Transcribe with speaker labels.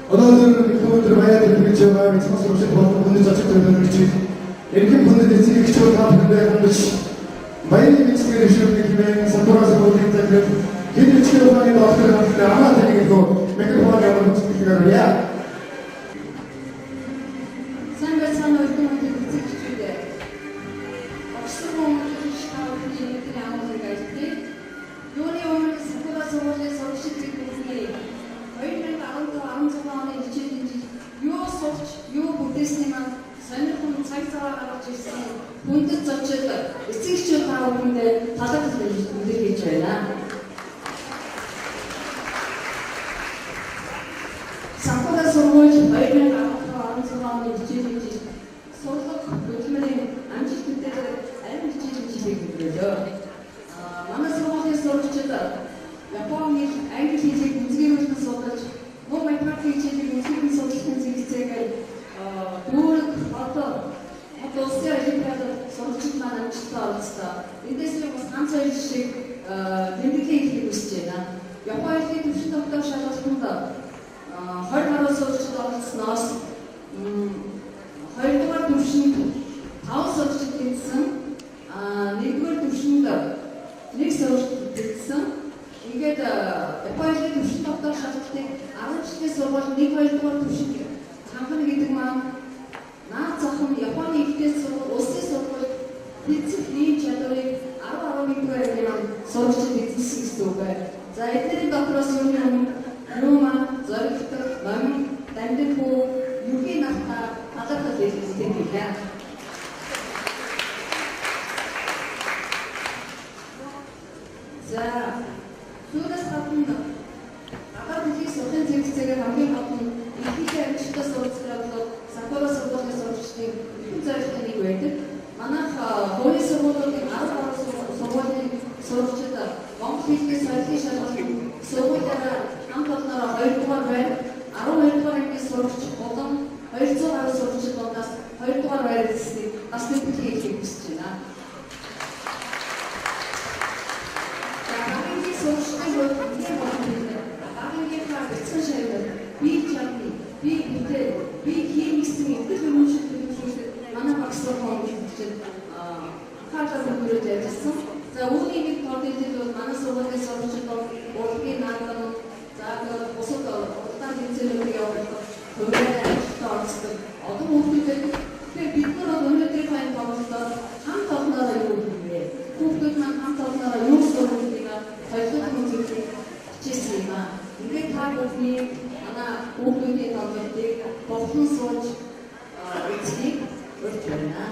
Speaker 1: өнөөдөр өнөөдөр баяр хэлбэрч байгаа мэцмас өвчт болон хүнд зочид төлөвлөж эрхэм хүндэт эцэг эхчүүд та бүхэндээ хандаж баярын мэцгээр шүрдэг хэмээн сатураас бүлийн захирал хэд хэчтэй ухааны доктор хамтдаа амаа тэнийгөө микрофон явуулж хэлгээрээ.
Speaker 2: Хүндэт зочид эцэг эхчүүд та бүхэндээ талархал илэрхийлж байна. Санхүүгийн сургууль 2016 оны хичээлийн сурлах хөтөлбөрийн амжилт мэдээлэл аль хичээлийн хичээлийг хөтлөлөө. Манай сургуулийн сурагчид Японы англи хэлийг үзгээрүүлэн судалж, мөн математик хичээлийг үзгээрүүлэн судлахын зэрэгцээгээр дүүрэг одоо улсын олимпиадад сурагчид маань амжилттай оролцсон. Эндээс нь бас ганц хоёр жишээ тэмдэглэе хэлхийг хүсэж байна. Японы хэлний төвшин тогтоох шалгалтанд 20 гаруй сурагчид оролцсноос 2-р төвшинд 5 сурагчид тэмцсэн, 1-р төвшинд 1 сурагчид тэмцсэн. Ингээд Японы хэлний төвшин тогтоох шалгалтыг 10 жилийн сургууль 1-2-р төвшинд хангана гэдэг маань наад зах нь Японы ихтэй сургууль, улсын сургууль эцэг ийм чадварыг 10-11 ангийн сурагчид эзэлсэн гэсэн үг бай. За эдгээр дотроос юума, зоригтой, номын, дамжин хүү, юугийн нахта талархал илэрхийлэх гэлээ. За түүнээс гадна гадаад хэлийг сурахын зэрэгцээгээр хамгийн гол нь ихтэй амжилттай сурагчдад Санхүүгийн сургуулийн сурагчдын их зорилттой нэг байдаг. Манайх хуулийн сургуулиудын 10 гаруй сургуулийн сурагчид Монгол хэлний соёлын шалгалтын сургуулиараа хамт олноор 2-р байр, 12-р ангийн сурагч болон 200 гаруй сурагчид дундаас 2-р байр эзэлсэнийг бас тэмдэглэе хэлхийг хүсэж байна. За багийн сурагчдын хувьд энэ болгоно. Багийнхаа бэлтгэн шавьд бие чамны, бие бүтээл, бие хийх гэсэн эвдэл хүмүүст төлөвлөсөн манай багш сургуулийн хичээл анхаарал төвлөрөөд ажилласан. За үүний нэг тоо дэлгэл бол манай сургуулийн сурагчид урлагийн наадам, за бусад уралдаан тэмцээлүүдийг явуулдаг, хөрөөрөө ажилтаа оролцдог. Одоо хүүхдүүдэд тэгэхээр бид нар өнөөдрийн маань тоглолтоор хамт олноороо юу хийвэ? Хүүхдүүд маань хамт олноороо юу сургуулийг солиод үзүүлэх хичээсэн юм аа. Ингээд та бүхний манай хүүхдүүдийн тоглолтыг болон сууж эцгийг урьж байна.